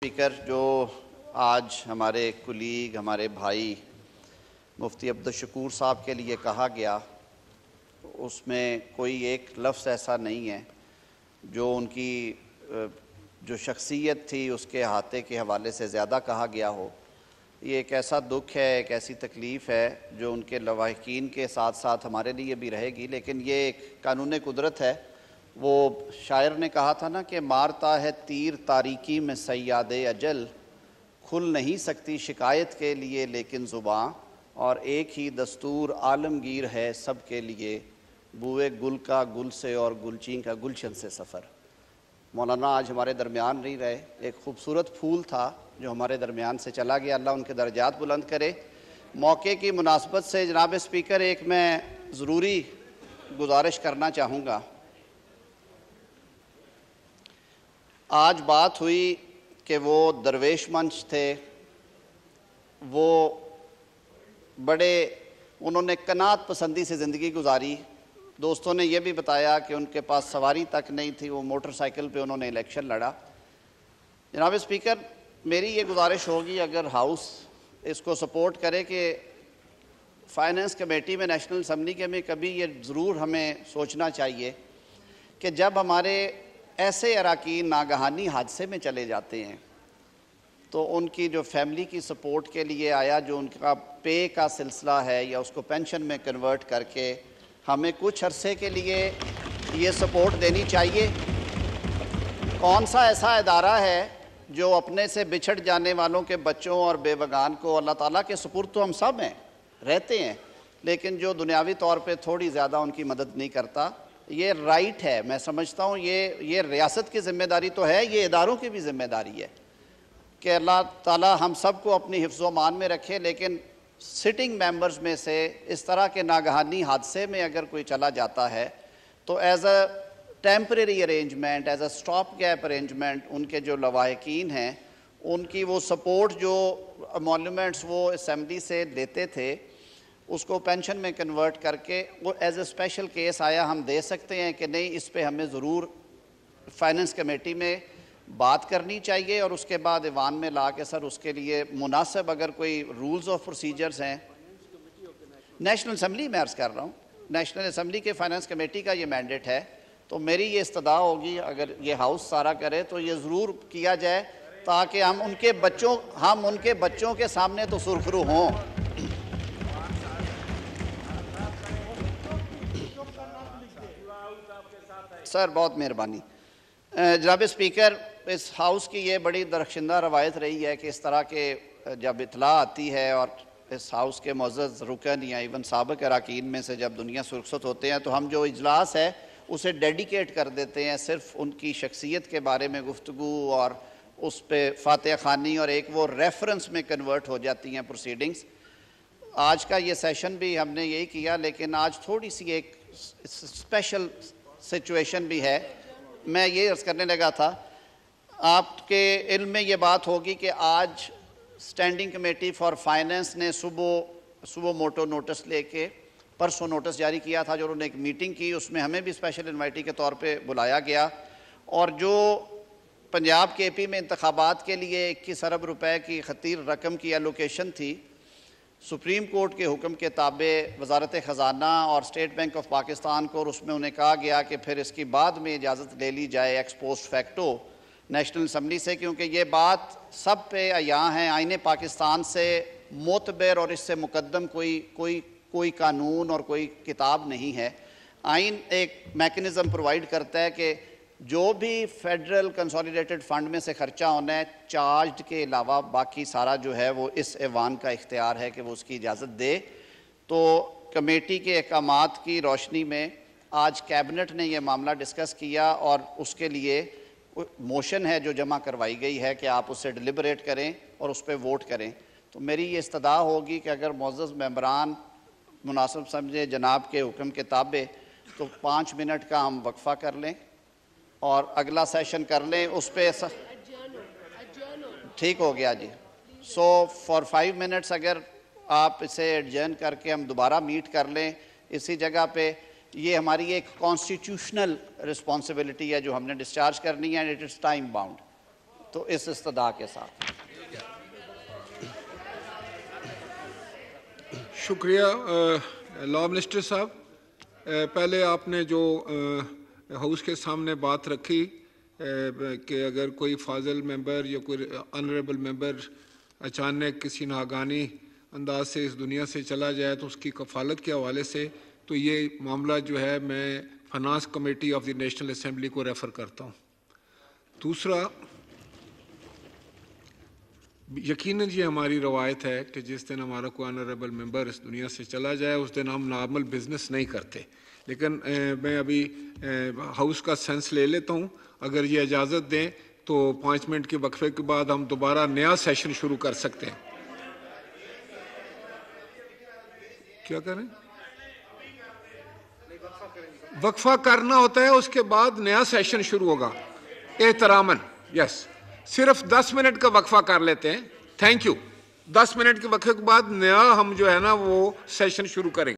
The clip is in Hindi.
स्पीकर, जो आज हमारे कुलीग, हमारे भाई मुफ्ती अब्दुल शकूर साहब के लिए कहा गया, उसमें कोई एक लफ्ज़ ऐसा नहीं है जो उनकी जो शख्सियत थी उसके अहाते के हवाले से ज़्यादा कहा गया हो। ये एक ऐसा दुख है, एक ऐसी तकलीफ़ है जो उनके लवाहिकीन के साथ साथ हमारे लिए भी रहेगी। लेकिन ये एक कानून कुदरत है। वो शायर ने कहा था ना कि मारता है तीर तारीकी में सयादे अजल, खुल नहीं सकती शिकायत के लिए लेकिन ज़ुबां, और एक ही दस्तूर आलमगीर है सब के लिए, बुए गुल का गुल से और गुलचीन का गुलशन से सफ़र। मौलाना आज हमारे दरमियान नहीं रहे। एक खूबसूरत फूल था जो हमारे दरमियान से चला गया। अल्लाह उनके दर्जात बुलंद करे। मौके की मुनासबत से जनाब स्पीकर, एक मैं ज़रूरी गुजारिश करना चाहूँगा। आज बात हुई कि वो दरवेश मंच थे, वो बड़े उन्होंने कनात पसंदी से ज़िंदगी गुजारी। दोस्तों ने यह भी बताया कि उनके पास सवारी तक नहीं थी, वो मोटरसाइकिल पे उन्होंने इलेक्शन लड़ा। जनाब स्पीकर, मेरी ये गुजारिश होगी अगर हाउस इसको सपोर्ट करे कि फाइनेंस कमेटी में, नेशनल असम्बली के में कभी ये ज़रूर हमें सोचना चाहिए कि जब हमारे ऐसे अरकान नागहानी हादसे में चले जाते हैं तो उनकी जो फैमिली की सपोर्ट के लिए आया, जो उनका पे का सिलसिला है या उसको पेंशन में कन्वर्ट करके हमें कुछ अरसे के लिए ये सपोर्ट देनी चाहिए। कौन सा ऐसा इदारा है जो अपने से बिछड़ जाने वालों के बच्चों और बेवगान को, अल्लाह ताला के सुपुर्द तो हम सब हैं, रहते हैं, लेकिन जो दुनियावी तौर पे थोड़ी ज़्यादा उनकी मदद नहीं करता। ये राइट है, मैं समझता हूँ ये रियासत की ज़िम्मेदारी तो है, ये इदारों की भी ज़िम्मेदारी है कि अल्लाह ताला हम सब को अपनी हिफ्ज़ मान में रखे। लेकिन सिटिंग मेंबर्स में से इस तरह के नागहानी हादसे में अगर कोई चला जाता है तो as a temporary arrangement, as a stop gap arrangement, उनके जो लवाहिकीन हैं उनकी वो सपोर्ट जो एमोल्यूमेंट्स वो असम्बली से लेते थे उसको पेंशन में कन्वर्ट करके वो एज अ स्पेशल केस आया, हम दे सकते हैं कि नहीं, इस पे हमें ज़रूर फाइनेंस कमेटी में बात करनी चाहिए और उसके बाद ईवान में ला के सर उसके लिए मुनासिब अगर कोई रूल्स ऑफ प्रोसीजर्स हैं। नेशनल असम्बली में अर्ज़ कर रहा हूँ, नेशनल असम्बली के फाइनेंस कमेटी का ये मैंडेट है, तो मेरी ये इस्तदा होगी अगर ये हाउस सारा करे तो ये ज़रूर किया जाए ताकि हम उनके बच्चों के सामने तो सुरखरू हों। सर बहुत मेहरबानी। जनाब स्पीकर, इस हाउस की ये बड़ी दरख्शिंदा रवायत रही है कि इस तरह के जब इतला आती है और इस हाउस के मुअज़्ज़ज़ रुकन या इवन साबिक़ अरकान में से जब दुनिया से रुखसत होते हैं तो हम जो इजलास है उसे डेडिकेट कर देते हैं सिर्फ उनकी शख्सियत के बारे में गुफ्तगू और उस पर फातिहा ख़ानी, और एक वो रेफरेंस में कन्वर्ट हो जाती हैं प्रोसीडिंग्स। आज का ये सेशन भी हमने यही किया, लेकिन आज थोड़ी सी एक स्पेशल सिचुएशन भी है। मैं ये अर्ज़ करने लगा था, आपके इल्म में ये बात होगी कि आज स्टैंडिंग कमेटी फॉर फाइनेंस ने सुबह मोटो नोटिस लेके परसों नोटिस जारी किया था, जो उन्होंने एक मीटिंग की, उसमें हमें भी स्पेशल इन्वाइटी के तौर पे बुलाया गया। और जो पंजाब के AP में इंतखाबात के लिए 21 अरब रुपए की खतीर रकम की एलोकेशन थी, सुप्रीम कोर्ट के हुक्म के ताबे वजारत ख़जाना और स्टेट बैंक ऑफ पाकिस्तान को, और उसमें उन्हें कहा गया कि फिर इसकी बाद में इजाज़त ले ली जाए x post facto national assembly से, क्योंकि ये बात सब पे अयां है। आईने पाकिस्तान से मोतबर और इससे मुकद्दम कोई कानून और कोई किताब नहीं है। आइन एक मैकेनिज़्म प्रोवाइड करता है कि जो भी फेडरल कंसोलिडेटेड फ़ंड में से ख़र्चा होना है, चार्ज के अलावा बाकी सारा जो है वो इस ऐवान का इख्तियार है कि वो उसकी इजाज़त दे। तो कमेटी के अहकामात की रोशनी में आज कैबिनेट ने यह मामला डिस्कस किया और उसके लिए मोशन है जो जमा करवाई गई है कि आप उससे डिलिबरेट करें और उस पर वोट करें। तो मेरी ये इस्तदा होगी कि अगर मुअज़्ज़ज़ मेंबरान मुनासिब समझे जनाब के हुक्म के ताबे, तो 5 मिनट का हम वक्फ़ा कर लें और अगला सेशन कर लें उस पर। ठीक हो गया जी। सो फॉर 5 मिनट्स अगर आप इसे एडजर्न करके हम दोबारा मीट कर लें इसी जगह पे, ये हमारी एक कॉन्स्टिट्यूशनल रिस्पॉन्सिबिलिटी है जो हमने डिस्चार्ज करनी है, and it is time bound. तो इस इस्तदा के साथ। शुक्रिया लॉ मिनिस्टर साहब। पहले आपने जो हाउस के सामने बात रखी कि अगर कोई फाजिल मेंबर या कोई ऑनरेबल मेंबर अचानक किसी नागानी अंदाज से इस दुनिया से चला जाए तो उसकी कफालत के हवाले से, तो ये मामला जो है मैं finance committee of the national assembly को रेफ़र करता हूँ। दूसरा, यकीनन ये हमारी रवायत है कि जिस दिन हमारा कोई ऑनरेबल मेंबर इस दुनिया से चला जाए उस दिन हम नॉर्मल बिजनेस नहीं करते, लेकिन मैं अभी हाउस का सेंस ले लेता हूँ। अगर ये इजाज़त दें तो 5 मिनट के वक्फे के बाद हम दोबारा नया सेशन शुरू कर सकते हैं। क्या करें? वक्फा करना होता है, उसके बाद नया सेशन शुरू होगा एहतरामन। यस, सिर्फ 10 मिनट का वक्फा कर लेते हैं। Thank you. 10 मिनट के वक्फे के बाद नया हम जो है ना वो सेशन शुरू करेंगे।